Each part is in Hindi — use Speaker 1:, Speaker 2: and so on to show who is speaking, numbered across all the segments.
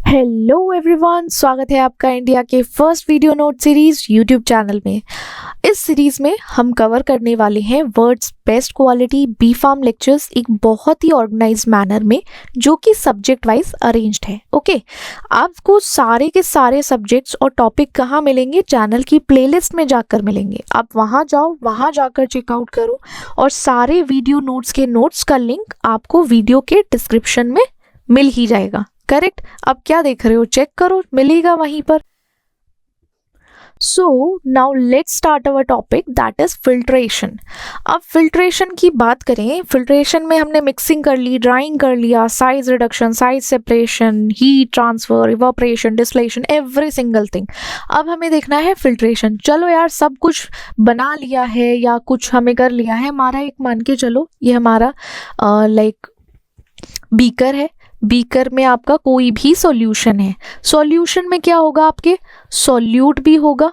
Speaker 1: हेलो एवरीवन, स्वागत है आपका इंडिया के first video note series YouTube channel में। इस सीरीज में हम कवर करने वाले हैं words best quality B pharm lectures एक बहुत ही ऑर्गेनाइज मैनर में, जो कि सब्जेक्ट वाइज अरेंज्ड है। ओके, आपको सारे के सारे सब्जेक्ट्स और टॉपिक कहाँ मिलेंगे? चैनल की प्लेलिस्ट में जाकर मिलेंगे। आप वहाँ जाओ, वहाँ जाकर चेकआउट करो, और सारे वीडियो नोट्स के नोट्स का लिंक आपको वीडियो के डिस्क्रिप्शन में मिल ही जाएगा। करेक्ट? अब क्या देख रहे हो, चेक करो, मिलेगा वहीं पर। So now let's start our topic, that is filtration. अब फिल्ट्रेशन की बात करें, फिल्ट्रेशन में हमने मिक्सिंग कर ली, ड्राइंग कर लिया, size reduction, size separation, heat transfer, evaporation, distillation, every single thing. अब हमें देखना है फिल्ट्रेशन। चलो यार, सब कुछ बना लिया है या कुछ हमें कर लिया है। हमारा एक मान के चलो, ये हमारा बीकर है। बीकर में आपका कोई भी सॉल्यूशन है। सॉल्यूशन में क्या होगा? आपके सॉल्यूट भी होगा,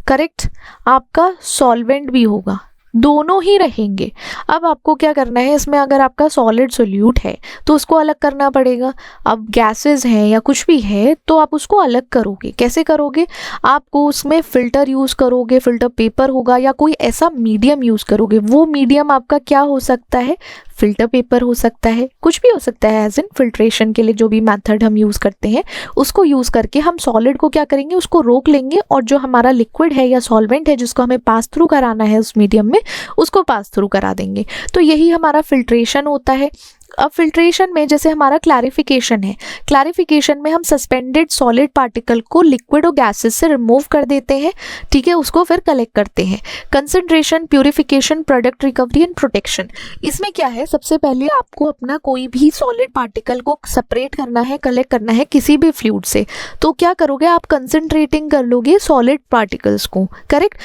Speaker 1: करेक्ट, आपका सॉल्वेंट भी होगा, दोनों ही रहेंगे। अब आपको क्या करना है, इसमें अगर आपका सॉलिड सोल्यूट है तो उसको अलग करना पड़ेगा। अब गैसेस हैं या कुछ भी है तो आप उसको अलग करोगे। कैसे करोगे? आपको उसमें फिल्टर यूज़ करोगे, फिल्टर पेपर होगा, या कोई ऐसा मीडियम यूज़ करोगे। वो मीडियम आपका क्या हो सकता है? फिल्टर पेपर हो सकता है, कुछ भी हो सकता है। एज इन फिल्ट्रेशन के लिए जो भी मेथड हम यूज़ करते हैं उसको यूज़ करके हम सॉलिड को क्या करेंगे, उसको रोक लेंगे, और जो हमारा लिक्विड है या सॉल्वेंट है जिसको हमें पास थ्रू कराना है उस मीडियम में, उसको पास थ्रू करा देंगे। तो यही हमारा फिल्ट्रेशन होता है। अब फिल्ट्रेशन में जैसे हमारा क्लैरिफिकेशन है, क्लैरिफिकेशन में हम सस्पेंडेड सॉलिड पार्टिकल को लिक्विड और गैसेस से रिमूव कर देते हैं, ठीक है, उसको फिर कलेक्ट करते हैं। Concentration, purification, product recovery and protection. इसमें क्या है, सबसे पहले आपको अपना कोई भी सॉलिड पार्टिकल को सेपरेट करना है, कलेक्ट करना है किसी भी फ्लूइड से। तो क्या करोगे आप? कंसंट्रेटिंग कर लोगे सॉलिड पार्टिकल्स को, करेक्ट।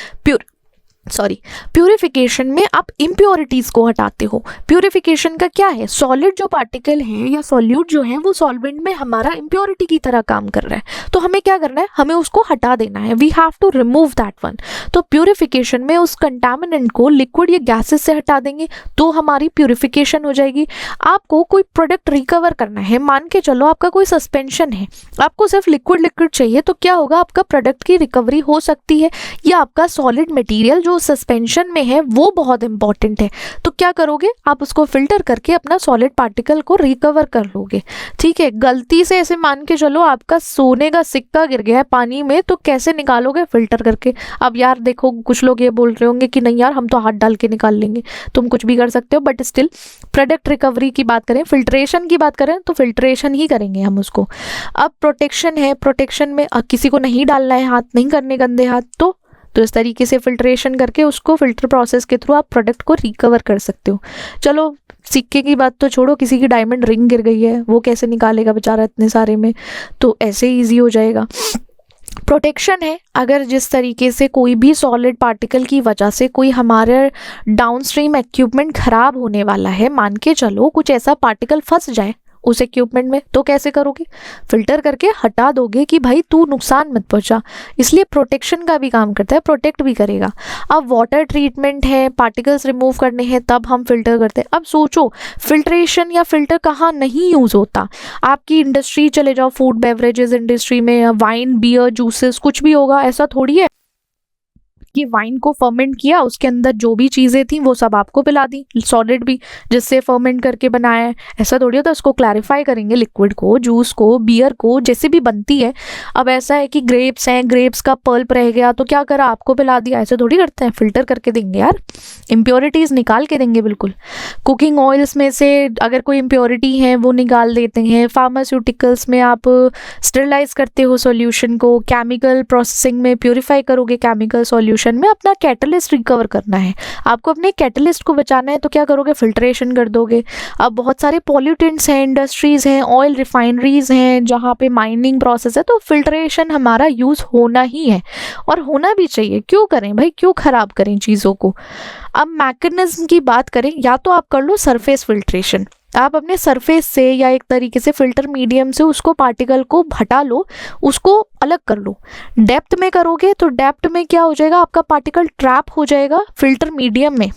Speaker 1: प्यूरिफिकेशन में आप इम्प्योरिटीज को हटाते हो। प्यूरिफिकेशन का क्या है? सॉलिड जो पार्टिकल है या सॉल्यूट जो है वो सॉल्वेंट में हमारा इम्प्योरिटी की तरह काम कर रहा है, तो हमें क्या करना है? हमें उसको हटा देना है। We have to remove that one. तो प्यूरिफिकेशन में उस कंटामिनेंट को लिक्विड या गैसेस से हटा देंगे तो हमारी प्यूरिफिकेशन हो जाएगी। आपको कोई प्रोडक्ट रिकवर करना है, मान के चलो आपका कोई सस्पेंशन है, आपको सिर्फ लिक्विड चाहिए, तो क्या होगा? आपका प्रोडक्ट की रिकवरी हो सकती है, या आपका सॉलिड मटेरियल जो सस्पेंशन में है वो बहुत इंपॉर्टेंट है, तो क्या करोगे? आप उसको फिल्टर करके अपना सॉलिड पार्टिकल को रिकवर कर लोगे, ठीक है। गलती से ऐसे मान के चलो आपका सोने का सिक्का गिर गया है पानी में, तो कैसे निकालोगे? फिल्टर करके। अब यार देखो, कुछ लोग ये बोल रहे होंगे कि नहीं यार, हम तो हाथ डाल के निकाल लेंगे। तुम कुछ भी कर सकते हो, बट स्टिल प्रोडक्ट रिकवरी की बात करें, फिल्ट्रेशन की बात करें, तो फिल्ट्रेशन ही करेंगे हम उसको। अब प्रोटेक्शन है, प्रोटेक्शन में किसी को नहीं डालना है हाथ, नहीं करने गंदे हाथ, तो इस तरीके से फिल्ट्रेशन करके उसको फिल्टर प्रोसेस के थ्रू आप प्रोडक्ट को रिकवर कर सकते हो। चलो सिक्के की बात तो छोड़ो, किसी की डायमंड रिंग गिर गई है, वो कैसे निकालेगा बेचारा इतने सारे में? तो ऐसे ही ईजी हो जाएगा। प्रोटेक्शन है, अगर जिस तरीके से कोई भी सॉलिड पार्टिकल की वजह से कोई हमारे डाउनस्ट्रीम इक्विपमेंट खराब होने वाला है, मान के चलो कुछ ऐसा पार्टिकल फंस जाए उस इक्विपमेंट में, तो कैसे करोगे? फिल्टर करके हटा दोगे कि भाई तू नुकसान मत पहुंचा। इसलिए प्रोटेक्शन का भी काम करता है, प्रोटेक्ट भी करेगा। अब वाटर ट्रीटमेंट है, पार्टिकल्स रिमूव करने हैं, तब हम फिल्टर करते हैं। अब सोचो, फिल्ट्रेशन या फिल्टर कहाँ नहीं यूज़ होता? आपकी इंडस्ट्री चले जाओ, फूड बेवरेजेस इंडस्ट्री में, वाइन, बियर, जूसेस, कुछ भी होगा। ऐसा थोड़ी है कि वाइन को फर्मेंट किया, उसके अंदर जो भी चीज़ें थी वो सब आपको पिला दी, सॉलिड भी जिससे फर्मेंट करके बनाया है। ऐसा थोड़ी होता है, उसको क्लैरिफाई करेंगे, लिक्विड को, जूस को, बियर को, जैसे भी बनती है। अब ऐसा है कि ग्रेप्स हैं, ग्रेप्स का पल्प रह गया तो क्या करा? आपको पिला दिया। ऐसे थोड़ी करते हैं, फिल्टर करके देंगे यार, इम्प्योरिटीज़ निकाल के देंगे बिल्कुल। कुकिंग ऑयल्स में से अगर कोई इम्प्योरिटी है वो निकाल देते हैं। फार्मास्यूटिकल्स में आप स्टेरिलाइज करते हो सॉल्यूशन को। केमिकल प्रोसेसिंग में प्योरीफाई करोगे केमिकल सॉल्यूशन में। अपना कैटलिस्ट रिकवर करना है, आपको अपने कैटलिस्ट को बचाना है, तो क्या करोगे? फिल्ट्रेशन कर दोगे। अब बहुत सारे पॉल्यूटेंट्स हैं, इंडस्ट्रीज हैं, ऑयल रिफाइनरीज हैं जहाँ पे माइनिंग प्रोसेस है, तो फिल्ट्रेशन हमारा यूज़ होना ही है, और होना भी चाहिए। क्यों करें भाई, क्यों खराब करें चीज़ों को? अब मैकेनिज्म की बात करें, या तो आप कर लो सरफेस फिल्ट्रेशन, आप अपने सरफेस से या एक तरीके से फिल्टर मीडियम से उसको पार्टिकल को हटा लो, उसको अलग कर लो। डेप्थ में करोगे तो डेप्थ में क्या हो जाएगा? आपका पार्टिकल ट्रैप हो जाएगा फिल्टर मीडियम में,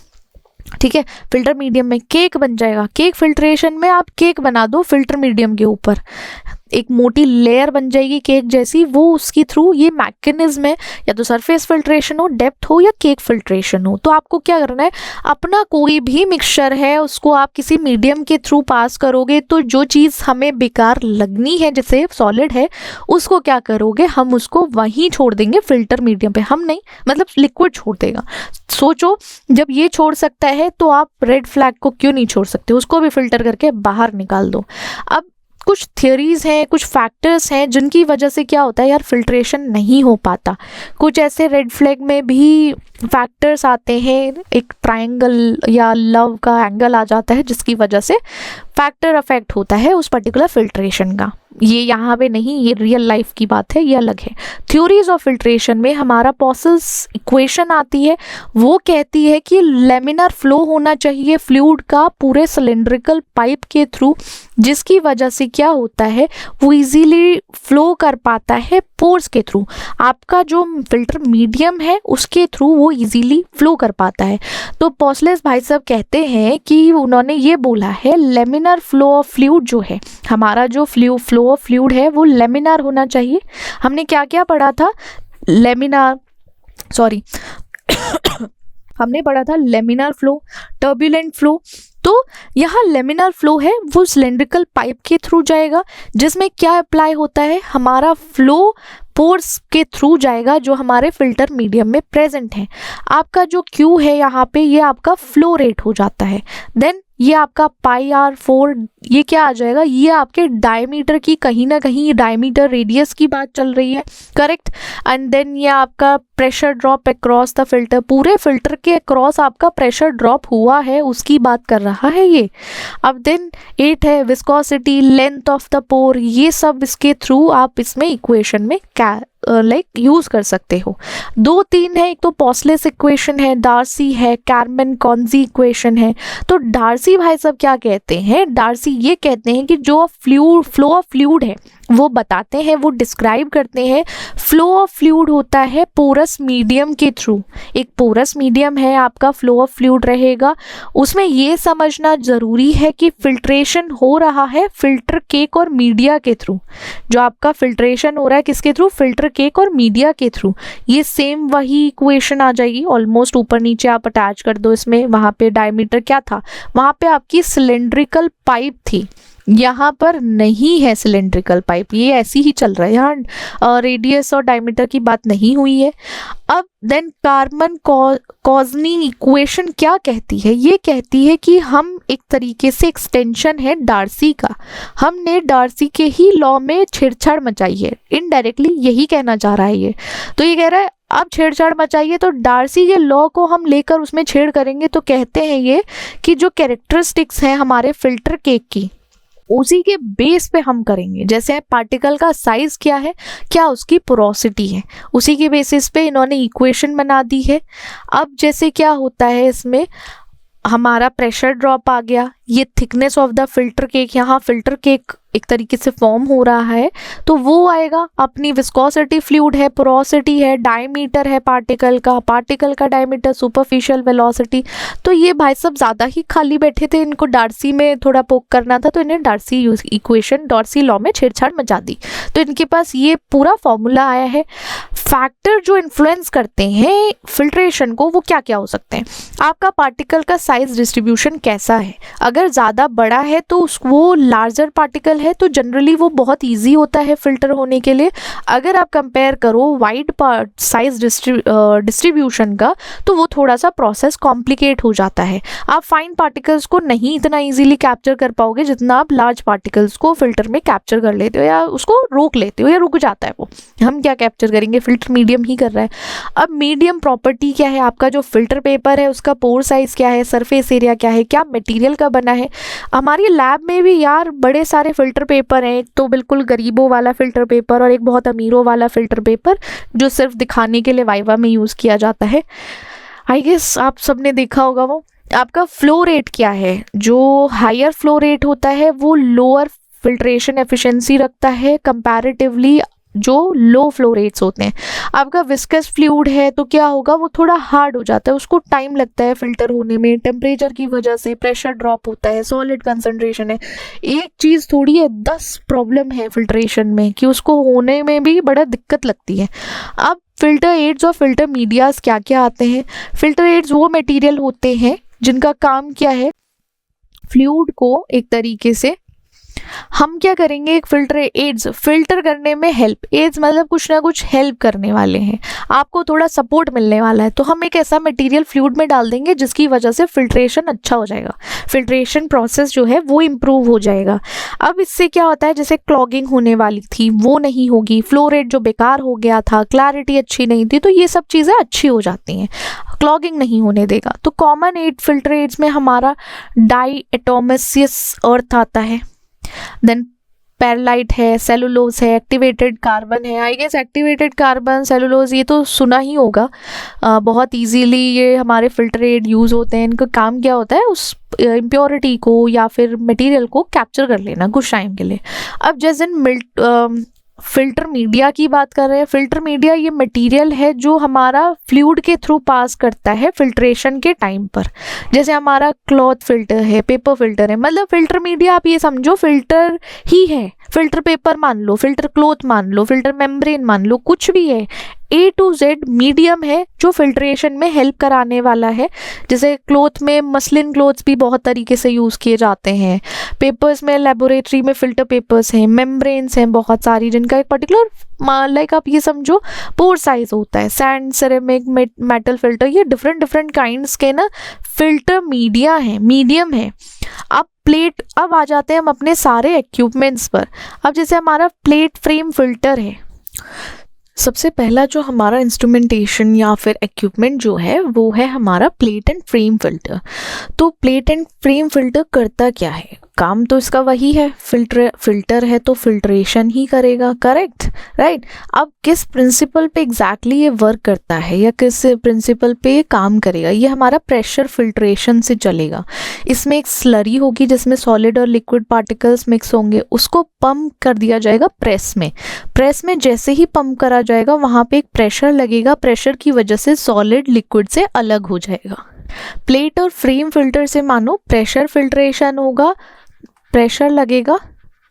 Speaker 1: ठीक है। फिल्टर मीडियम में केक बन जाएगा। केक फिल्ट्रेशन में आप केक बना दो फिल्टर मीडियम के ऊपर, एक मोटी लेयर बन जाएगी केक जैसी, वो उसके थ्रू ये मैकेनिज्म है, या तो सरफेस फिल्ट्रेशन हो, डेप्थ हो, या केक फिल्ट्रेशन हो। तो आपको क्या करना है, अपना कोई भी मिक्सचर है उसको आप किसी मीडियम के थ्रू पास करोगे, तो जो चीज़ हमें बेकार लगनी है जैसे सॉलिड है उसको क्या करोगे, हम उसको वहीं छोड़ देंगे फिल्टर मीडियम पे, हम नहीं मतलब लिक्विड छोड़ देगा। सोचो जब ये छोड़ सकता है तो आप रेड फ्लैग को क्यों नहीं छोड़ सकते, उसको भी फिल्टर करके बाहर निकाल दो। अब कुछ थियरीज हैं, कुछ फैक्टर्स हैं जिनकी वजह से क्या होता है यार, फिल्ट्रेशन नहीं हो पाता। कुछ ऐसे रेड फ्लैग में भी फैक्टर्स आते हैं, एक ट्रायंगल या लव का एंगल आ जाता है जिसकी वजह से फैक्टर अफेक्ट होता है उस पर्टिकुलर फिल्ट्रेशन का। ये यहाँ पे नहीं, ये रियल लाइफ की बात है, ये अलग है। थ्योरीज ऑफ फिल्ट्रेशन में हमारा पॉसल्स इक्वेशन आती है, वो कहती है कि लेमिनर फ्लो होना चाहिए फ्लूइड का पूरे सिलेंड्रिकल पाइप के थ्रू, जिसकी वजह से क्या होता है वो इजीली फ्लो कर पाता है पोर्स के थ्रू। आपका जो फिल्टर मीडियम है उसके थ्रू वो इजीली फ्लो कर पाता है। तो पॉसलेस भाई साहब कहते हैं कि उन्होंने ये बोला है लेमिनर फ्लो ऑफ फ्लूइड जो है, हमारा जो फ्लो ऑफ फ्लूइड है वो लेमिनार होना चाहिए। हमने क्या क्या पढ़ा था, लेमिनार सॉरी हमने पढ़ा था लेमिनार फ्लो, टर्बुलेंट फ्लो। तो यहाँ लेमिनार फ्लो है वो सिलेंड्रिकल पाइप के थ्रू जाएगा, जिसमें क्या अप्लाई होता है, हमारा फ्लो पोर्स के थ्रू जाएगा जो हमारे फिल्टर मीडियम में प्रेजेंट है। आपका जो क्यू है यहाँ पे ये आपका फ्लो रेट हो जाता है। देन ये आपका πr4 ये क्या आ जाएगा, ये आपके डायमीटर की कहीं ना कहीं डायमीटर रेडियस की बात चल रही है, करेक्ट। एंड देन ये आपका pressure drop across the filter, पूरे फिल्टर के अक्रॉस आपका प्रेशर ड्रॉप हुआ है उसकी बात कर रहा है ये। अब देन 8 है विस्कोसिटी, लेंथ ऑफ द पोर, ये सब इसके थ्रू आप इसमें इक्वेशन में यूज कर सकते हो। 2-3 है, एक तो पॉसलेस इक्वेशन है, डार्सी है, कैरमन कॉन्जी इक्वेशन है। तो डार्सी भाई साहब क्या कहते हैं, डार्सी ये कहते हैं कि जो फ्लो ऑफ फ्लूइड है वो बताते हैं, वो डिस्क्राइब करते हैं फ्लो ऑफ फ्लूइड होता है पोरस मीडियम के थ्रू। एक पोरस मीडियम है आपका, फ्लो ऑफ फ्लूइड रहेगा, उसमें ये समझना जरूरी है कि फिल्ट्रेशन हो रहा है फिल्टर केक और मीडिया के थ्रू। जो आपका फिल्ट्रेशन हो रहा है किसके थ्रू, फिल्टर केक और मीडिया के थ्रू। ये सेम वही इक्वेशन आ जाएगी ऑलमोस्ट, ऊपर नीचे आप अटैच कर दो इसमें। वहाँ पे डायमीटर क्या था, वहाँ पे आपकी सिलेंड्रिकल पाइप थी, यहाँ पर नहीं है सिलेंड्रिकल पाइप, ये ऐसी ही चल रहा है, यहाँ रेडियस और डायमीटर की बात नहीं हुई है। अब देन कार्बन कॉजनी इक्वेशन क्या कहती है, ये कहती है कि हम एक तरीके से एक्सटेंशन है डार्सी का, हमने डार्सी के ही लॉ में छेड़छाड़ मचाई है, इनडायरेक्टली यही कहना चाह रहा है ये। तो ये कह रहा है अब छेड़छाड़ मचाइए, तो डार्सी के लॉ को हम लेकर उसमें छेड़ करेंगे तो कहते हैं ये कि जो कैरेक्टरिस्टिक्स हैं हमारे फिल्टर केक की उसी के बेस पे हम करेंगे। जैसे पार्टिकल का साइज क्या है, क्या उसकी पोरोसिटी है, उसी के बेसिस पे इन्होंने इक्वेशन बना दी है। अब जैसे क्या होता है इसमें, हमारा प्रेशर ड्रॉप आ गया, ये thickness of the filter cake, यहाँ फिल्टर केक एक तरीके से फॉर्म हो रहा है तो वो आएगा, अपनी विस्कोसिटी फ्लूइड है, पोरोसिटी है, डायमीटर है पार्टिकल का डायमीटर, सुपरफिशियल वेलोसिटी। तो ये भाई सब ज़्यादा ही खाली बैठे थे, इनको डार्सी में थोड़ा पोक करना था तो इन्हें डार्सी इक्वेशन, डार्सी लॉ में छेड़छाड़ मचा दी, तो इनके पास ये पूरा फॉर्मूला आया है। फैक्टर जो इन्फ्लुएंस करते हैं फिल्ट्रेशन को वो क्या क्या हो सकते हैं, आपका पार्टिकल का साइज डिस्ट्रीब्यूशन कैसा है, अगर ज़्यादा बड़ा है तो वो लार्जर पार्टिकल है तो जनरली वो बहुत इजी होता है फिल्टर होने के लिए। अगर आप कंपेयर करो वाइड साइज डिस्ट्रीब्यूशन का तो वो थोड़ा सा प्रोसेस कॉम्प्लिकेट हो जाता है, आप फाइन पार्टिकल्स को नहीं इतना इजीली कैप्चर कर पाओगे जितना आप लार्ज पार्टिकल्स को फिल्टर में कैप्चर कर लेते हो, या उसको रोक लेते हो या रुक जाता है वो। हम क्या कैप्चर करेंगे, फिल्टर मीडियम ही कर रहा है। अब मीडियम प्रॉपर्टी क्या है, आपका जो फिल्टर पेपर है उसका पोर साइज क्या है, सरफेस एरिया क्या है, क्या मटेरियल का बना है। हमारी लैब में भी यार बड़े सारे फिल्टर पेपर हैं, एक तो बिल्कुल गरीबों वाला फिल्टर पेपर और एक बहुत अमीरों वाला फिल्टर पेपर जो सिर्फ दिखाने के लिए वाइवा में यूज़ किया जाता है। आई गेस आप सबने देखा होगा। वो आपका फ्लो रेट क्या है, जो हायर फ्लो रेट होता है वो लोअर फिल्ट्रेशन एफिशिएंसी रखता है कंपैरेटिवली जो लो फ्लो रेट्स होते हैं। आपका विस्कस फ्लूइड है तो क्या होगा, वो थोड़ा हार्ड हो जाता है, उसको टाइम लगता है फिल्टर होने में, टेम्परेचर की वजह से प्रेशर ड्रॉप होता है, सॉलिड कंसंट्रेशन है। एक चीज़ थोड़ी है, 10 प्रॉब्लम है फिल्ट्रेशन में कि उसको होने में भी बड़ा दिक्कत लगती है। अब फिल्टर एड्स और फिल्टर मीडियाज क्या क्या आते हैं। फिल्टर एड्स वो मटेरियल होते हैं जिनका काम क्या है, फ्लूइड को एक तरीके से हम क्या करेंगे, एक फिल्टर एड्स फिल्टर करने में हेल्प, एड्स मतलब कुछ ना कुछ हेल्प करने वाले हैं, आपको थोड़ा सपोर्ट मिलने वाला है, तो हम एक ऐसा मटेरियल फ्लूइड में डाल देंगे जिसकी वजह से फिल्ट्रेशन अच्छा हो जाएगा, फिल्ट्रेशन प्रोसेस जो है वो इम्प्रूव हो जाएगा। अब इससे क्या होता है, जैसे क्लॉगिंग होने वाली थी वो नहीं होगी, फ्लो रेट जो बेकार हो गया था, क्लैरिटी अच्छी नहीं थी, तो ये सब चीज़ें अच्छी हो जाती हैं, क्लॉगिंग नहीं होने देगा। तो कॉमन एड फिल्टर एड्स में हमारा डाई एटोमसियस अर्थ आता है, देन पेरलाइट है, सेलुलोज है, एक्टिवेटेड कार्बन है। I guess activated carbon, cellulose ये तो सुना ही होगा, बहुत इजीली ये हमारे फिल्टर एड यूज़ होते हैं। इनका काम क्या होता है, उस इम्प्योरिटी को या फिर मटेरियल को कैप्चर कर लेना कुछ टाइम के लिए। अब जैसे फिल्टर मीडिया की बात कर रहे हैं, फिल्टर मीडिया ये मटेरियल है जो हमारा फ्लूइड के थ्रू पास करता है फिल्ट्रेशन के टाइम पर। जैसे हमारा क्लॉथ फिल्टर है, पेपर फिल्टर है, मतलब फिल्टर मीडिया आप ये समझो फिल्टर ही है, फिल्टर पेपर मान लो, फिल्टर क्लॉथ मान लो, फिल्टर मेम्ब्रेन मान लो, कुछ भी है, A to Z मीडियम है जो फिल्ट्रेशन में हेल्प कराने वाला है। जैसे क्लॉथ में मसलिन क्लॉथ्स भी बहुत तरीके से यूज़ किए जाते हैं, पेपर्स में लेबोरेटरी में फिल्टर पेपर्स हैं, मेम्ब्रेन्स हैं बहुत सारी जिनका एक पर्टिकुलर लाइक आप ये समझो पोर साइज होता है, सैंड, सिरेमिक, मेटल फिल्टर, ये डिफरेंट डिफरेंट काइंड्स के ना फिल्टर मीडिया है, मीडियम है। अब आ जाते हैं हम अपने सारे इक्विपमेंट्स पर। अब जैसे हमारा प्लेट फ्रेम फिल्टर है, सबसे पहला जो हमारा इंस्ट्रूमेंटेशन या फिर इक्विपमेंट जो है वो है हमारा प्लेट एंड फ्रेम फिल्टर। तो प्लेट एंड फ्रेम फिल्टर करता क्या है, काम तो इसका वही है, फिल्टर है तो फिल्ट्रेशन ही करेगा, करेक्ट, राइट। अब किस प्रिंसिपल पे एग्जैक्टली ये वर्क करता है या किस प्रिंसिपल पे ये काम करेगा, ये हमारा प्रेशर फिल्ट्रेशन से चलेगा। इसमें एक स्लरी होगी जिसमें सॉलिड और लिक्विड पार्टिकल्स मिक्स होंगे, उसको पंप कर दिया जाएगा प्रेस में। प्रेस में जैसे ही पंप करा जाएगा वहाँ पे एक प्रेशर लगेगा, प्रेशर की वजह से सॉलिड लिक्विड से अलग हो जाएगा। प्लेट और फ्रेम फिल्टर से मानो प्रेशर फिल्ट्रेशन होगा, प्रेशर लगेगा,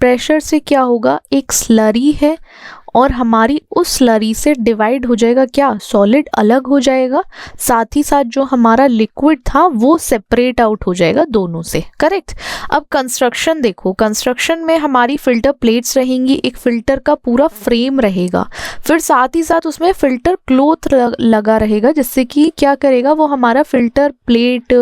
Speaker 1: प्रेशर से क्या होगा, एक स्लरी है और हमारी उस स्लरी से डिवाइड हो जाएगा क्या, सॉलिड अलग हो जाएगा, साथ ही साथ जो हमारा लिक्विड था वो सेपरेट आउट हो जाएगा दोनों से, करेक्ट। अब कंस्ट्रक्शन देखो, कंस्ट्रक्शन में हमारी फिल्टर प्लेट्स रहेंगी, एक फिल्टर का पूरा फ्रेम रहेगा, फिर साथ ही साथ उसमें फिल्टर क्लॉथ लगा रहेगा, जिससे कि क्या करेगा, वो हमारा फिल्टर प्लेट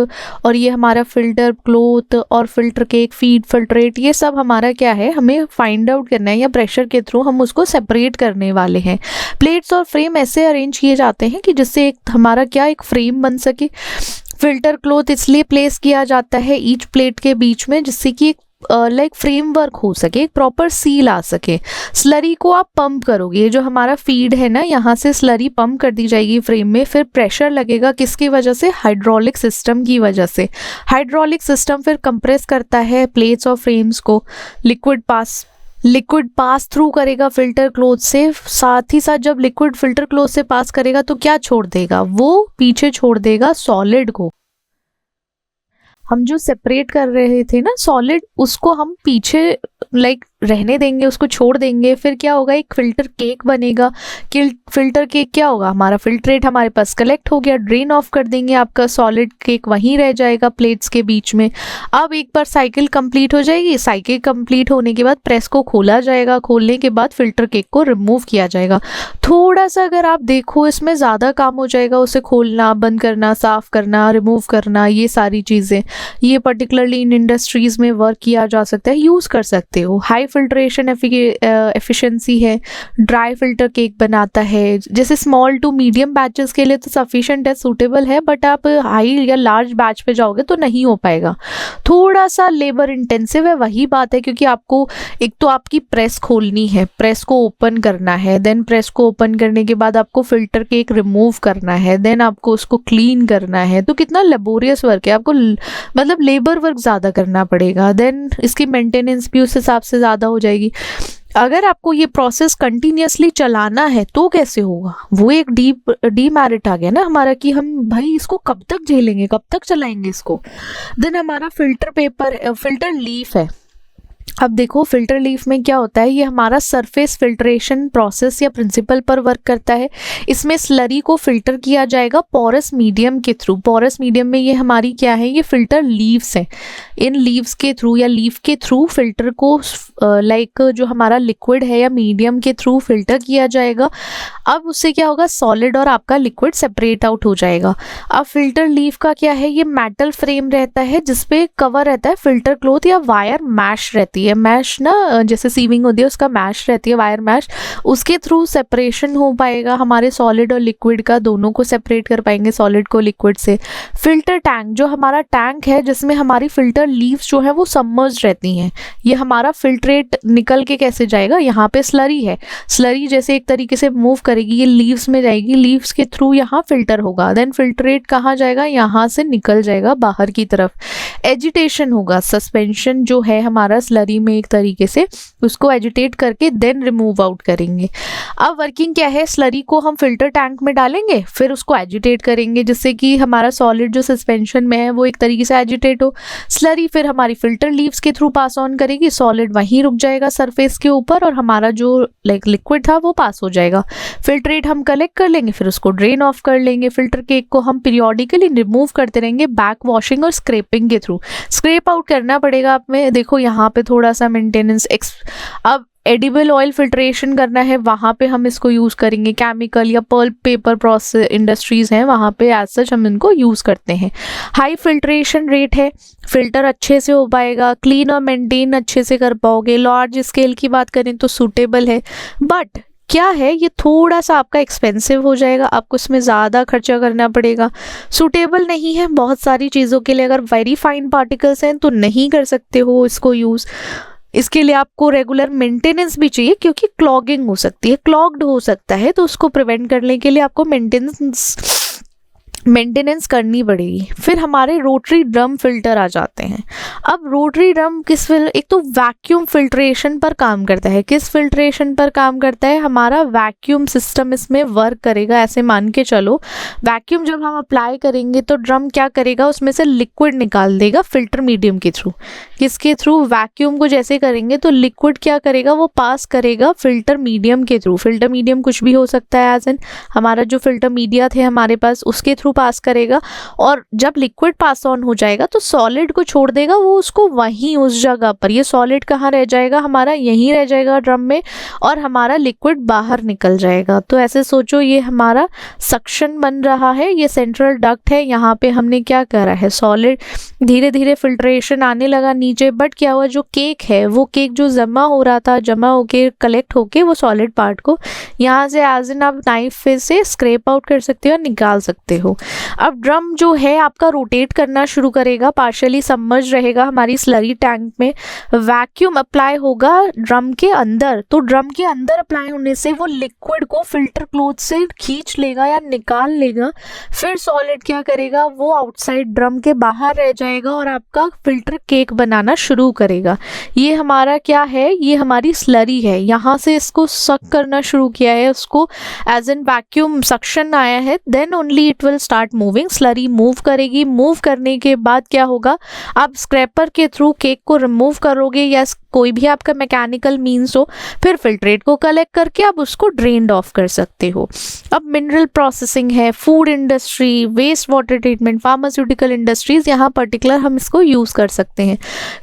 Speaker 1: और ये हमारा फिल्टर क्लॉथ और फिल्टर केक फीड फिल्ट्रेट, ये सब हमारा क्या है, हमें फाइंड आउट करना है या प्रेशर के थ्रू हम उसको सेपरेट करने वाले हैं। प्लेट्स और फ्रेम ऐसे अरेंज किए जाते हैं कि जिससे एक हमारा क्या, एक फ्रेम बन सके। फिल्टर क्लॉथ इसलिए प्लेस किया जाता है ईच प्लेट के बीच में जिससे कि एक लाइक फ्रेमवर्क हो सके, एक प्रॉपर सील आ सके। स्लरी को आप पंप करोगे, जो हमारा फीड है ना, यहाँ से स्लरी पंप कर दी जाएगी फ्रेम में, फिर प्रेशर लगेगा किसकी वजह से, हाइड्रोलिक सिस्टम की वजह से। हाइड्रोलिक सिस्टम फिर कंप्रेस करता है प्लेट्स और फ्रेम्स को, लिक्विड पास थ्रू करेगा फिल्टर क्लॉथ से, साथ ही साथ जब लिक्विड फिल्टर क्लॉथ से पास करेगा तो क्या छोड़ देगा, वो पीछे छोड़ देगा सॉलिड को। हम जो सेपरेट कर रहे थे ना सॉलिड, उसको हम पीछे लाइक रहने देंगे, उसको छोड़ देंगे, फिर क्या होगा, एक फिल्टर केक बनेगा। फिल्टर केक क्या होगा, हमारा फिल्ट्रेट हमारे पास कलेक्ट हो गया, ड्रेन ऑफ कर देंगे, आपका सॉलिड केक वहीं रह जाएगा प्लेट्स के बीच में। अब एक बार साइकिल कंप्लीट हो जाएगी, साइकिल कंप्लीट होने के बाद प्रेस को खोला जाएगा, खोलने के बाद फिल्टर केक को रिमूव किया जाएगा। थोड़ा सा अगर आप देखो इसमें ज़्यादा काम हो जाएगा, उसे खोलना, बंद करना, साफ करना, रिमूव करना, ये सारी चीज़ें, ये पर्टिकुलरली इन इंडस्ट्रीज़ में वर्क किया जा सकता है, यूज़ कर सकते हो। हाई फिल्ट्रेशन एफिशिएंसी है, ड्राई फिल्टर केक बनाता है, जैसे स्मॉल टू मीडियम बैचेस के लिए तो सफिशिएंट है, सूटेबल है, बट आप हाई या लार्ज बैच पे जाओगे तो नहीं हो पाएगा, थोड़ा सा लेबर इंटेंसिव है। वही बात है क्योंकि आपको एक तो आपकी प्रेस खोलनी है, प्रेस को ओपन करना है, देन प्रेस को ओपन करने के बाद आपको फिल्टर केक रिमूव करना है, देन आपको उसको क्लीन करना है, तो कितना लेबोरियस वर्क है, आपको मतलब लेबर वर्क ज़्यादा करना पड़ेगा, देन इसकी मेंटेनेंस भी उस हिसाब से ज़्यादा हो जाएगी। अगर आपको ये प्रोसेस कंटिन्यूअसली चलाना है तो कैसे होगा, वो एक डीमेरिट आ गया ना हमारा कि हम भाई इसको कब तक झेलेंगे, कब तक चलाएंगे इसको। देन हमारा फिल्टर लीफ है। अब देखो फिल्टर लीफ में क्या होता है, ये हमारा सरफेस फिल्ट्रेशन प्रोसेस या प्रिंसिपल पर वर्क करता है। इसमें स्लरी को फिल्टर किया जाएगा पोरस मीडियम के थ्रू। पोरस मीडियम में ये हमारी क्या है, ये फिल्टर लीव्स हैं। इन लीव्स के थ्रू या लीफ के थ्रू फिल्टर को लाइक जो हमारा लिक्विड है या मीडियम के थ्रू फिल्टर किया जाएगा। अब उससे क्या होगा, सॉलिड और आपका लिक्विड सेपरेट आउट हो जाएगा। अब फिल्टर लीफ का क्या है, ये मेटल फ्रेम रहता है जिसपे कवर रहता है फिल्टर क्लॉथ या वायर मैश रहती है। मैश ना जैसे सीविंग होती है उसका मैश रहती है, वायर मैश। उसके थ्रू सेपरेशन हो पाएगा हमारे सॉलिड और लिक्विड का, दोनों को सेपरेट कर पाएंगे सॉलिड को लिक्विड से। फिल्टर टैंक, जो हमारा टैंक है जिसमें हमारी फिल्टर लीव्स जो है वो सबमर्ज रहती हैं। ये हमारा फिल्ट्रेट निकल के कैसे जाएगा, यहाँ पे स्लरी है, स्लरी जैसे एक तरीके से मूव करेगी, ये लीव्स में जाएगी, लीव्स के थ्रू यहाँ फिल्टर होगा। देन फिल्ट्रेट कहाँ जाएगा, यहाँ से निकल जाएगा बाहर की तरफ। एजिटेशन होगा, सस्पेंशन जो है हमारा स्लरी में एक तरीके से उसको एजिटेट करके देन रिमूव आउट करेंगे। अब वर्किंग क्या है, स्लरी को हम फिल्टर टैंक में डालेंगे, फिर उसको एजिटेट करेंगे जिससे कि हमारा सॉलिड जो सस्पेंशन में है वो एक तरीके से एजिटेट हो। स्लरी फिर हमारी फिल्टर लीव्स के थ्रू पास ऑन करेगी, सॉलिड वहीं रुक जाएगा सरफेस के ऊपर और हमारा जो लिक्विड था वो पास हो जाएगा। फिल्ट्रेट हम कलेक्ट कर लेंगे, फिर उसको ड्रेन ऑफ कर लेंगे। फिल्टर केक को हम पीरियोडिकली रिमूव करते रहेंगे बैक वॉशिंग और स्क्रैपिंग के थ्रू। स्क्रैप आउट करना पड़ेगा आप में, देखो यहाँ पे थोड़ा सा मेंटेनेंस। अब एडिबल ऑयल फिल्ट्रेशन करना है, वहाँ पे हम इसको यूज़ करेंगे। केमिकल या पल्प पेपर प्रोसेस इंडस्ट्रीज हैं वहाँ पे एज सच हम इनको यूज़ करते हैं। हाई फिल्ट्रेशन रेट है, फिल्टर अच्छे से हो पाएगा, क्लीन और मेंटेन अच्छे से कर पाओगे। लार्ज स्केल की बात करें तो सूटेबल है, बट क्या है ये थोड़ा सा आपका एक्सपेंसिव हो जाएगा, आपको इसमें ज़्यादा खर्चा करना पड़ेगा। सूटेबल नहीं है बहुत सारी चीज़ों के लिए, अगर वेरी फाइन पार्टिकल्स हैं तो नहीं कर सकते हो इसको यूज़। इसके लिए आपको रेगुलर मेंटेनेंस भी चाहिए क्योंकि क्लॉगिंग हो सकती है, क्लॉग्ड हो सकता है, तो उसको प्रिवेंट करने के लिए आपको मेंटेनेंस करनी पड़ेगी। फिर हमारे रोटरी ड्रम फिल्टर आ जाते हैं। अब रोटरी ड्रम एक तो वैक्यूम फिल्ट्रेशन पर काम करता है। किस फिल्ट्रेशन पर काम करता है, हमारा वैक्यूम सिस्टम इसमें वर्क करेगा। ऐसे मान के चलो वैक्यूम जब हम अप्लाई करेंगे तो ड्रम क्या करेगा, उसमें से लिक्विड निकाल देगा फिल्टर मीडियम के थ्रू। किसके थ्रू, वैक्यूम को जैसे करेंगे तो लिक्विड क्या करेगा, वो पास करेगा फिल्टर मीडियम के थ्रू। फिल्टर मीडियम कुछ भी हो सकता है, एज एन हमारा जो फिल्टर मीडिया थे हमारे पास उसके थ्रू पास करेगा। और जब लिक्विड पास ऑन हो जाएगा तो सॉलिड को छोड़ देगा, वो उसको वहीं उस जगह पर, ये सॉलिड कहाँ रह जाएगा, हमारा यहीं रह जाएगा ड्रम में, और हमारा लिक्विड बाहर निकल जाएगा। तो ऐसे सोचो ये हमारा सक्शन बन रहा है, ये सेंट्रल डक्ट है, यहाँ पे हमने क्या करा है, सॉलिड धीरे धीरे फिल्ट्रेशन आने लगा नीचे। बट क्या हुआ, जो केक है वो केक जो जमा हो रहा था, जमा होके कलेक्ट होके वो सॉलिड पार्ट को यहाँ से एज एन आप नाइफ से स्क्रैप आउट कर सकते हो और निकाल सकते हो। अब ड्रम जो है आपका रोटेट करना शुरू करेगा, पार्शियली सबमर्ज रहेगा हमारी स्लरी टैंक में। वैक्यूम अप्लाई होगा ड्रम के अंदर, तो ड्रम के अंदर अप्लाई होने से वो लिक्विड को फिल्टर क्लॉथ से खींच लेगा या निकाल लेगा। फिर सॉलिड क्या करेगा, वो आउटसाइड ड्रम के बाहर रह जाएगा और आपका फिल्टर केक बनाना शुरू करेगा। ये हमारा क्या है, ये हमारी स्लरी है, यहाँ से इसको सक करना शुरू किया है, उसको एज एन वैक्यूम सक्शन आया है, then only it will start moving. Slurry move करेगी, मूव करने के बाद क्या होगा, आप स्क्रैपर के थ्रू केक को रिमूव करोगे या कोई भी आपका मैकेनिकल मीन्स हो, फिर फिल्ट्रेट को कलेक्ट करके आप उसको ड्रेन्ड ऑफ कर सकते हो। अब मिनरल प्रोसेसिंग है, food industry, waste water treatment, pharmaceutical industries, यहाँ पर्टिकुलर हम इसको यूज़ कर सकते हैं।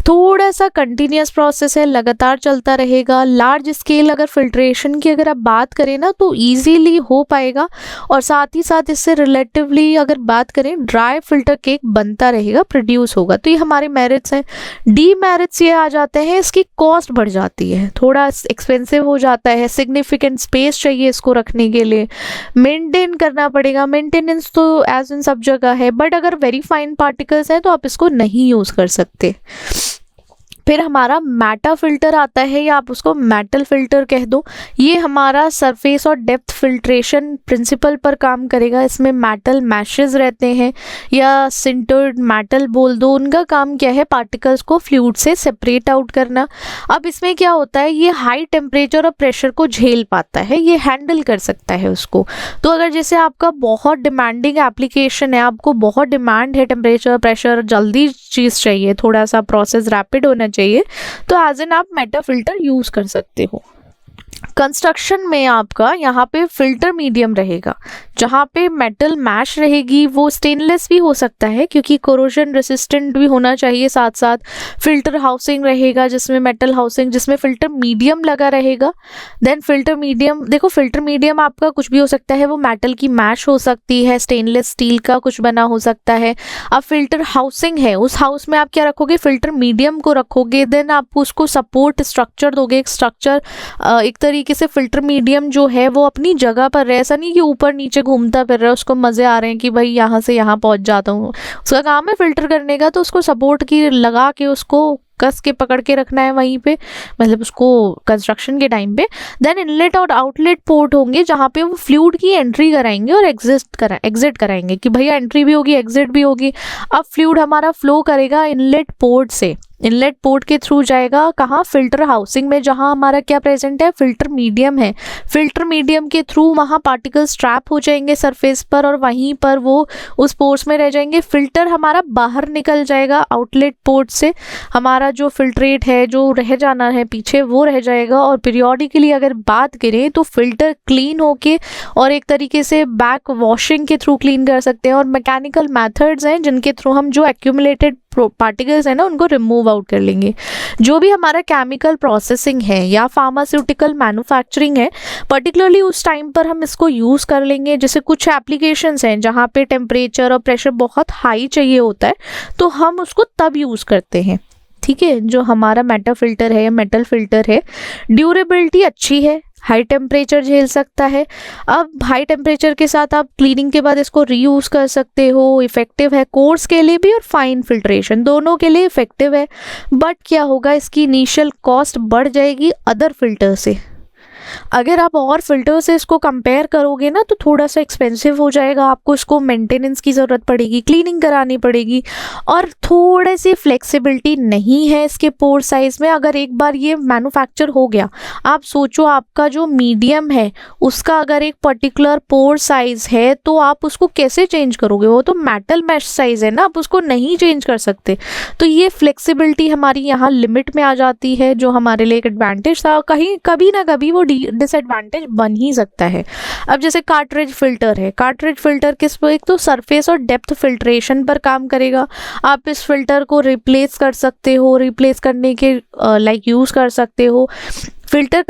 Speaker 1: थोड़ा सा कंटिन्यूस प्रोसेस है, लगातार चलता रहेगा। लार्ज स्केल अगर फिल्ट्रेशन की अगर आप बात करें ना तो ईजीली हो पाएगा, और साथ ही साथ इससे रिलेटिवली अगर बात करें ड्राई फिल्टर केक बनता रहेगा, प्रोड्यूस होगा। तो ये हमारे मेरिट्स हैं। डीमेरिट्स ये आ जाते हैं, इसकी कॉस्ट बढ़ जाती है, थोड़ा एक्सपेंसिव हो जाता है, सिग्निफिकेंट स्पेस चाहिए इसको रखने के लिए, मेंटेन करना पड़ेगा। मेंटेनेंस तो एज इन सब जगह है, बट अगर वेरी फाइन पार्टिकल्स हैं तो आप इसको नहीं यूज़ कर सकते। फिर हमारा मैटा फिल्टर आता है, या आप उसको मेटल फिल्टर कह दो। ये हमारा सरफेस और डेप्थ फिल्ट्रेशन प्रिंसिपल पर काम करेगा। इसमें मेटल मैशेस रहते हैं या सिंटर्ड मेटल बोल दो। उनका काम क्या है, पार्टिकल्स को फ्लूइड से सेपरेट आउट करना। अब इसमें क्या होता है, ये हाई टेम्परेचर और प्रेशर को झेल पाता है, ये हैंडल कर सकता है उसको। तो अगर जैसे आपका बहुत डिमांडिंग एप्लीकेशन है, आपको बहुत डिमांड है, टेम्परेचर प्रेशर जल्दी चीज़ चाहिए, थोड़ा सा प्रोसेस रैपिड होना चाहिए, तो एज एन आप मेटा फिल्टर यूज़ कर सकते हो। कंस्ट्रक्शन में आपका यहाँ पे फिल्टर मीडियम रहेगा, जहाँ पे मेटल मैश रहेगी। वो स्टेनलेस भी हो सकता है क्योंकि कोरोजन रेसिस्टेंट भी होना चाहिए। साथ साथ फिल्टर हाउसिंग रहेगा जिसमें मेटल हाउसिंग, जिसमें फिल्टर मीडियम लगा रहेगा। देन फिल्टर मीडियम, देखो फिल्टर मीडियम आपका कुछ भी हो सकता है, वो मेटल की मैश हो सकती है, स्टेनलेस स्टील का कुछ बना हो सकता है। अब फिल्टर हाउसिंग है, उस हाउस में आप क्या रखोगे, फिल्टर मीडियम को रखोगे। देन आप उसको सपोर्ट स्ट्रक्चर दोगे, एक स्ट्रक्चर एक तरीके से फिल्टर मीडियम जो है वो अपनी जगह पर रहे, ऐसा नहीं कि ऊपर नीचे घूमता फिर रहा है, उसको मजे आ रहे हैं कि भाई यहाँ से यहाँ पहुंच जाता हूँ। उसका काम है फिल्टर करने का, तो उसको सपोर्ट की लगा के उसको कस के पकड़ के रखना है वहीं पे, मतलब उसको कंस्ट्रक्शन के टाइम पे। देन इनलेट और आउटलेट पोर्ट होंगे जहाँ पे वो फ्लूइड की एंट्री कराएंगे और एग्जिट कराएंगे, कि भैया एंट्री भी होगी एग्जिट भी होगी। अब फ्लूइड हमारा फ्लो करेगा इनलेट पोर्ट से, इनलेट पोर्ट के थ्रू जाएगा कहाँ, फिल्टर हाउसिंग में, जहाँ हमारा क्या प्रेजेंट है, फिल्टर मीडियम है। फिल्टर मीडियम के थ्रू वहाँ पार्टिकल्स ट्रैप हो जाएंगे सरफेस पर और वहीं पर वो उस पोर्ट्स में रह जाएंगे। फिल्टर हमारा बाहर निकल जाएगा आउटलेट पोर्ट से, हमारा जो फिल्ट्रेट है जो रह जाना है पीछे वो रह जाएगा। और पीरियोडिकली अगर बात करें तो फिल्टर क्लीन होके और एक तरीके से बैक वॉशिंग के थ्रू क्लीन कर सकते हैं। और मैकेनिकल मेथड्स हैं जिनके थ्रू हम जो एक्यूमुलेटेड पार्टिकल्स है ना उनको रिमूव आउट कर लेंगे। जो भी हमारा केमिकल प्रोसेसिंग है या फार्मास्यूटिकल मैन्युफैक्चरिंग है, पर्टिकुलरली उस टाइम पर हम इसको यूज़ कर लेंगे। जैसे कुछ एप्लीकेशंस हैं जहाँ पे टेम्परेचर और प्रेशर बहुत हाई चाहिए होता है, तो हम उसको तब यूज़ करते हैं। ठीक है, जो हमारा मेटा फिल्टर है या मेटल फिल्टर है, ड्यूरेबिलिटी अच्छी है, हाई टेम्परेचर झेल सकता है। अब हाई टेम्परेचर के साथ आप क्लीनिंग के बाद इसको रीयूज कर सकते हो, इफेक्टिव है कोर्स के लिए भी और फाइन फिल्ट्रेशन दोनों के लिए इफेक्टिव है। बट क्या होगा, इसकी इनिशियल कॉस्ट बढ़ जाएगी अदर फिल्टर से। अगर आप और फिल्टर से इसको कंपेयर करोगे ना तो थोड़ा सा एक्सपेंसिव हो जाएगा, आपको इसको मेंटेनेंस की ज़रूरत पड़ेगी, क्लीनिंग करानी पड़ेगी, और थोड़े सी फ्लेक्सिबिलिटी नहीं है इसके पोर साइज में। अगर एक बार ये मैन्युफैक्चर हो गया, आप सोचो आपका जो मीडियम है उसका अगर एक पर्टिकुलर पोर साइज है तो आप उसको कैसे चेंज करोगे, वो तो मेटल मैश साइज है ना, आप उसको नहीं चेंज कर सकते। तो ये फ्लेक्सिबिलिटी हमारी यहाँ लिमिट में आ जाती है, जो हमारे लिए एक एडवांटेज था, कहीं कभी ना कभी वो डिसएडवांटेज बन ही सकता है। अब जैसे कार्ट्रिज फिल्टर है, कार्ट्रिज फिल्टर किस पर, एक तो सरफेस और डेप्थ फिल्ट्रेशन पर काम करेगा। आप इस फिल्टर को रिप्लेस कर सकते हो, रिप्लेस करने के लाइक यूज़ कर सकते हो। फिल्टर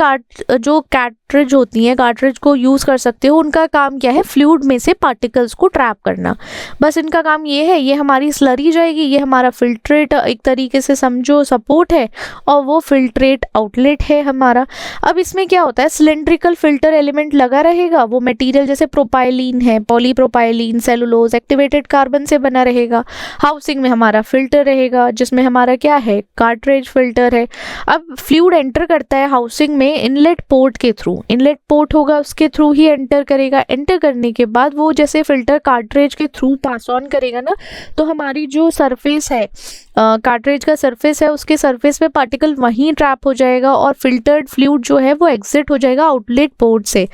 Speaker 1: जो कार्ट्रिज होती हैं, कार्ट्रिज को यूज़ कर सकते हो। उनका काम क्या है, फ्लूइड में से पार्टिकल्स को ट्रैप करना, बस इनका काम ये है। ये हमारी स्लरी जाएगी, ये हमारा फिल्ट्रेट एक तरीके से समझो सपोर्ट है, और वो फिल्ट्रेट आउटलेट है हमारा। अब इसमें क्या होता है, सिलेंड्रिकल फिल्टर एलिमेंट लगा रहेगा, वो मटेरियल जैसे प्रोपाइलीन है, पॉलीप्रोपाइलीन, सेलुलोज, एक्टिवेटेड कार्बन से बना रहेगा। हाउसिंग में हमारा फिल्टर रहेगा जिसमें हमारा क्या है, कार्ट्रिज फिल्टर है। अब फ्लूइड एंटर करता है हाउसिंग में इनलेट पोर्ट के थ्रू, इनलेट पोर्ट होगा उसके थ्रू ही एंटर करेगा। एंटर करने के बाद वो जैसे फिल्टर कार्ट्रिज के थ्रू पास ऑन करेगा ना, तो हमारी जो सरफेस है, कार्ट्रिज का सरफेस है, उसके सरफेस पे पार्टिकल वहीं ट्रैप हो जाएगा और फिल्टर्ड फ्लूइड जो है वो एग्जिट हो जाएगा आउटलेट पोर्ट से।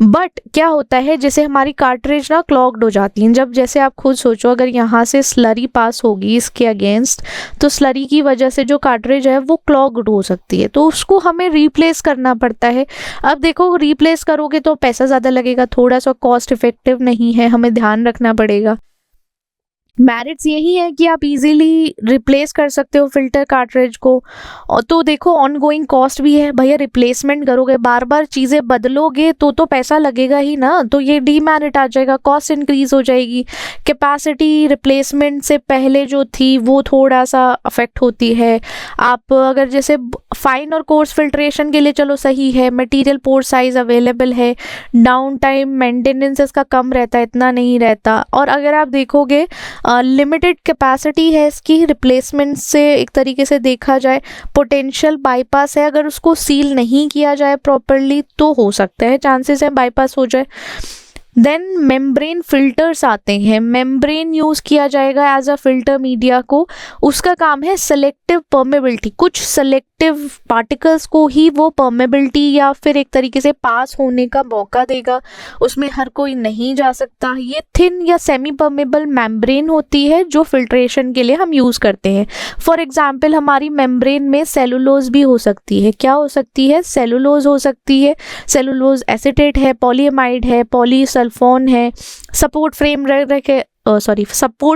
Speaker 1: बट क्या होता है, जैसे हमारी कार्ट्रिज ना क्लॉग्ड हो जाती है, जब जैसे आप खुद सोचो अगर यहाँ से स्लरी पास होगी इसके अगेंस्ट, तो स्लरी की वजह से जो कार्ट्रिज है वो क्लॉग्ड हो सकती है, तो उसको हमें रिप्लेस करना पड़ता है। अब देखो रिप्लेस करोगे तो पैसा ज़्यादा लगेगा, थोड़ा सा कॉस्ट इफेक्टिव नहीं है, हमें ध्यान रखना पड़ेगा। मेरिट्स यही है कि आप इजीली रिप्लेस कर सकते हो फिल्टर कार्ट्रिज को, और तो देखो ऑन गोइंग कॉस्ट भी है भैया, रिप्लेसमेंट करोगे बार बार चीज़ें बदलोगे तो पैसा लगेगा ही ना, तो ये डीमेरिट आ जाएगा, कॉस्ट इंक्रीज हो जाएगी। कैपेसिटी रिप्लेसमेंट से पहले जो थी वो थोड़ा सा अफेक्ट होती है। आप अगर जैसे फाइन और कोर्स फिल्ट्रेशन के लिए चलो सही है, मटेरियल पोर साइज अवेलेबल है, डाउन टाइम मेंटेनेंस इसका कम रहता है, इतना नहीं रहता। और अगर आप देखोगे लिमिटेड कैपेसिटी है इसकी रिप्लेसमेंट से, एक तरीके से देखा जाए पोटेंशियल बाईपास है, अगर उसको सील नहीं किया जाए प्रॉपरली तो हो सकता है, चांसेस है बाईपास हो जाए। देन मेम्ब्रेन फिल्टर्स आते हैं, मेम्ब्रेन यूज किया जाएगा एज अ फिल्टर मीडिया को, उसका काम है सेलेक्टिव परमेबिलिटी, कुछ सेलेक्टिव पार्टिकल्स को ही वो परमेबिलिटी या फिर एक तरीके से पास होने का मौका देगा, उसमें हर कोई नहीं जा सकता। ये थिन या सेमी परमेबल मेम्ब्रेन होती है जो फिल्ट्रेशन के लिए हम यूज करते हैं। फॉर एग्जाम्पल हमारी मेम्ब्रेन में सेलुलोज भी हो सकती है, क्या हो सकती है, सेलुलोज हो सकती है, सेलुलोज एसीटेट है, पॉलीएमाइड है, पॉलीसल्फोन है, सपोर्ट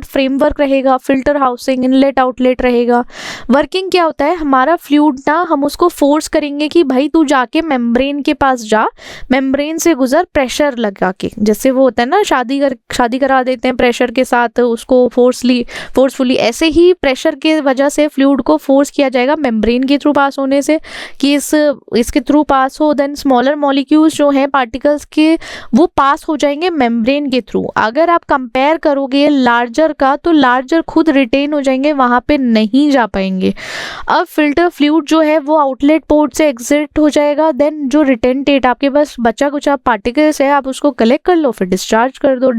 Speaker 1: फ्रेमवर्क रहेगा, फिल्टर हाउसिंग, इनलेट आउटलेट रहेगा। वर्किंग क्या होता है, हमारा फ्लूइड ना हम उसको फोर्स करेंगे कि भाई तू जाके मेम्ब्रेन के पास जा, मेम्ब्रेन से गुजर, प्रेशर लगा के, जैसे वो होता है ना शादी करा देते हैं प्रेशर के साथ उसको फोर्सफुली, ऐसे ही प्रेशर के वजह से फ्लूइड को फोर्स किया जाएगा मेम्ब्रेन के थ्रू पास होने से कि इसके थ्रू पास हो। देन स्मॉलर मॉलिक्यूल्स जो हैं पार्टिकल्स के वो पास हो जाएंगे मेम्ब्रेन के थ्रू। अगर आप कंपेयर करोगे लार्जर का तो लार्जर खुद रिटेन हो जाएंगे, वहां पे नहीं जा पाएंगे। अब फिल्टर फ्लूइड जो है वो आउटलेट पोर्ट से एग्जिट हो जाएगा। देन जो रिटेंटेट आपके पास बचा कुछ पार्टिकल्स है आप उसको कलेक्ट कर लो, फिर डिस्कार्ड कर दो,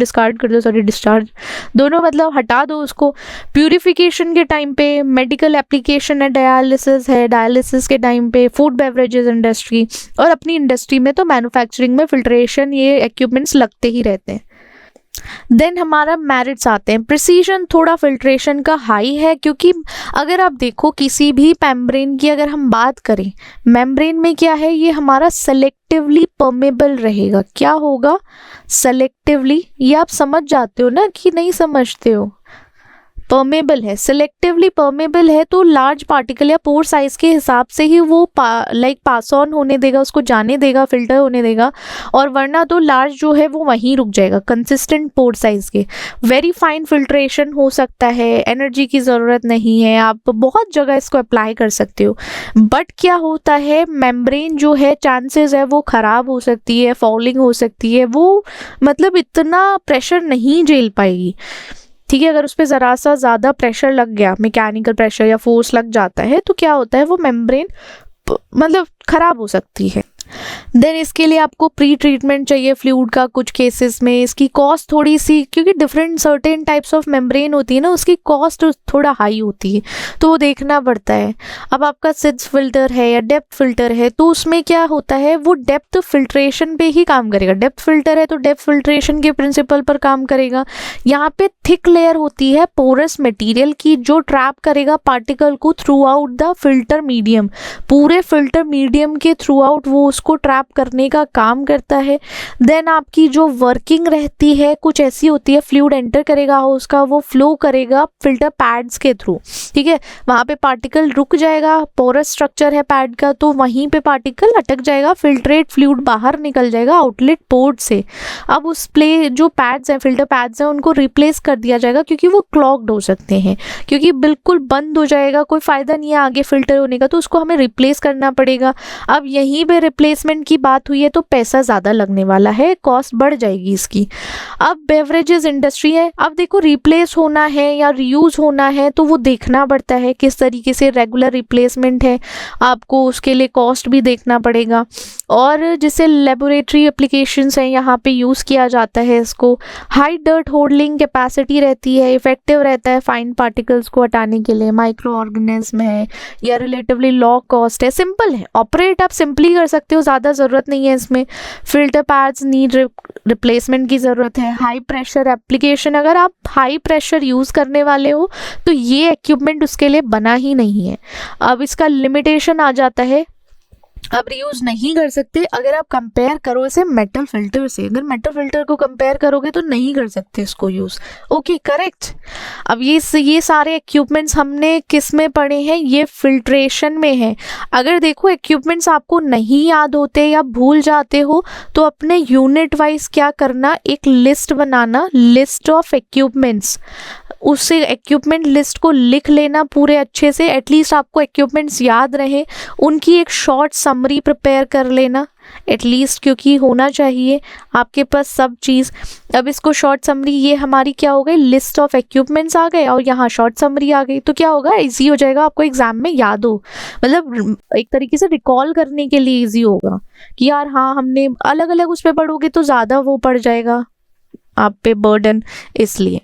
Speaker 1: दोनों मतलब हटा दो उसको। प्यूरिफिकेशन के टाइम पे, मेडिकल एप्लीकेशन है, डायलिसिस के टाइम पे, फूड बेवरेजेस इंडस्ट्री और अपनी इंडस्ट्री में तो मैन्युफैक्चरिंग में फिल्ट्रेशन ये इक्विपमेंट्स लगते ही रहते हैं। देन हमारा मेरिट्स आते हैं। प्रिसीजन थोड़ा फिल्ट्रेशन का हाई है, क्योंकि अगर आप देखो किसी भी मेम्ब्रेन की अगर हम बात करें, मेम्ब्रेन में क्या है, ये हमारा सेलेक्टिवली परमेबल रहेगा। क्या होगा, सेलेक्टिवली, ये आप समझ जाते हो ना कि नहीं समझते हो, परमेबल है, सेलेक्टिवली परमेबल है तो लार्ज पार्टिकल या पोर साइज के हिसाब से ही वो पास ऑन होने देगा, उसको जाने देगा, फिल्टर होने देगा, और वरना तो लार्ज जो है वो वहीं रुक जाएगा कंसिस्टेंट पोर साइज के। वेरी फाइन फिल्ट्रेशन हो सकता है, एनर्जी की ज़रूरत नहीं है, आप बहुत जगह इसको अप्लाई कर सकते हो। बट क्या होता है, मेम्ब्रेन जो है चांसेस है वो ख़राब हो सकती है, फॉलिंग हो सकती है, वो मतलब इतना प्रेशर नहीं झेल पाएगी। ठीक है, अगर उस पर ज़रा सा ज़्यादा प्रेशर लग गया, मैकेनिकल प्रेशर या फोर्स लग जाता है तो क्या होता है, वो मेम्ब्रेन मतलब ख़राब हो सकती है। देन इसके लिए आपको प्री ट्रीटमेंट चाहिए फ्लूइड का कुछ केसेस में। इसकी कॉस्ट थोड़ी सी, क्योंकि different certain types of membrane होती है ना, उसकी कॉस्ट थोड़ा हाई होती है तो वो देखना पड़ता है। अब आपका सिड्स फिल्टर है या डेप्थ फिल्टर है तो उसमें क्या होता है, वो डेप्थ फिल्ट्रेशन पे ही काम करेगा। डेप्थ फिल्टर है तो डेप्थ फिल्ट्रेशन के प्रिंसिपल पर काम करेगा। यहाँ पे थिक लेयर होती है पोरस मटेरियल की जो ट्रैप करेगा पार्टिकल को through out the filter medium, पूरे फिल्टर मीडियम के थ्रू आउट वो उसको ट्रैप करने का काम करता है। देन आपकी जो वर्किंग रहती है कुछ ऐसी होती है, फ्लूइड एंटर करेगा उसका, वो फ्लो करेगा फिल्टर पैड्स के थ्रू, ठीक है, वहाँ पे पार्टिकल रुक जाएगा, पोरस स्ट्रक्चर है पैड का तो वहीं पे पार्टिकल अटक जाएगा, फिल्ट्रेट फ्लूइड बाहर निकल जाएगा आउटलेट पोर्ट से। अब उस जो पैड्स हैं, फिल्टर पैड्स हैं, उनको रिप्लेस कर दिया जाएगा क्योंकि वो क्लॉग्ड हो सकते हैं, क्योंकि बिल्कुल बंद हो जाएगा, कोई फ़ायदा नहीं है आगे फिल्टर होने का, तो उसको हमें रिप्लेस करना पड़ेगा। अब यहीं पे रिप्लेसमेंट की बात हुई है तो पैसा ज़्यादा लगने वाला है, कॉस्ट बढ़ जाएगी इसकी। अब बेवरेजेस इंडस्ट्री है, अब देखो रिप्लेस होना है या रीयूज़ होना है तो वो देखना पड़ता है किस तरीके से रेगुलर रिप्लेसमेंट है, आपको उसके लिए कॉस्ट भी देखना पड़ेगा। और जैसे लेबोरेटरी एप्लीकेशंस हैं यहाँ पे यूज़ किया जाता है इसको। हाई डर्ट होल्डिंग कैपेसिटी रहती है, इफेक्टिव रहता है फाइन पार्टिकल्स को हटाने के लिए, माइक्रो ऑर्गेनिज्म है या रिलेटिवली लो कॉस्ट है, सिंपल है, ऑपरेट आप सिंपली कर सकते हो, ज़्यादा ज़रूरत नहीं है इसमें। फिल्टर पैड्स नीड रिप्लेसमेंट की ज़रूरत है। हाई प्रेशर एप्लीकेशन, अगर आप हाई प्रेशर यूज़ करने वाले हो तो ये इक्विपमेंट उसके लिए बना ही नहीं है। अब इसका लिमिटेशन आ जाता है, आप रीयूज़ नहीं कर सकते। अगर आप कंपेयर करो इसे मेटल फिल्टर से, अगर मेटल फिल्टर को कंपेयर करोगे तो नहीं कर सकते इसको यूज़। Okay, correct. अब ये सारे इक्विपमेंट्स हमने किस में पढ़े हैं, ये फिल्ट्रेशन में है। अगर देखो इक्विपमेंट्स आपको नहीं याद होते या भूल जाते हो तो अपने यूनिट वाइज क्या करना, एक list banana, list of equipments उससे इक्विपमेंट लिस्ट को लिख लेना पूरे अच्छे से, एटलीस्ट आपको इक्विपमेंट्स याद रहे, उनकी एक शॉर्ट समरी प्रिपेयर कर लेना एटलीस्ट, क्योंकि होना चाहिए आपके पास सब चीज़। अब इसको शॉर्ट समरी, ये हमारी क्या हो गई, लिस्ट ऑफ इक्विपमेंट्स आ गए और यहाँ शॉर्ट समरी आ गई, तो क्या होगा, इजी हो जाएगा आपको एग्जाम में याद हो, मतलब एक तरीके से रिकॉल करने के लिए इजी होगा कि यार हाँ हमने अलग अलग उस पर पढ़ोगे तो ज़्यादा वो पड़ जाएगा आप पे बर्डन, इसलिए।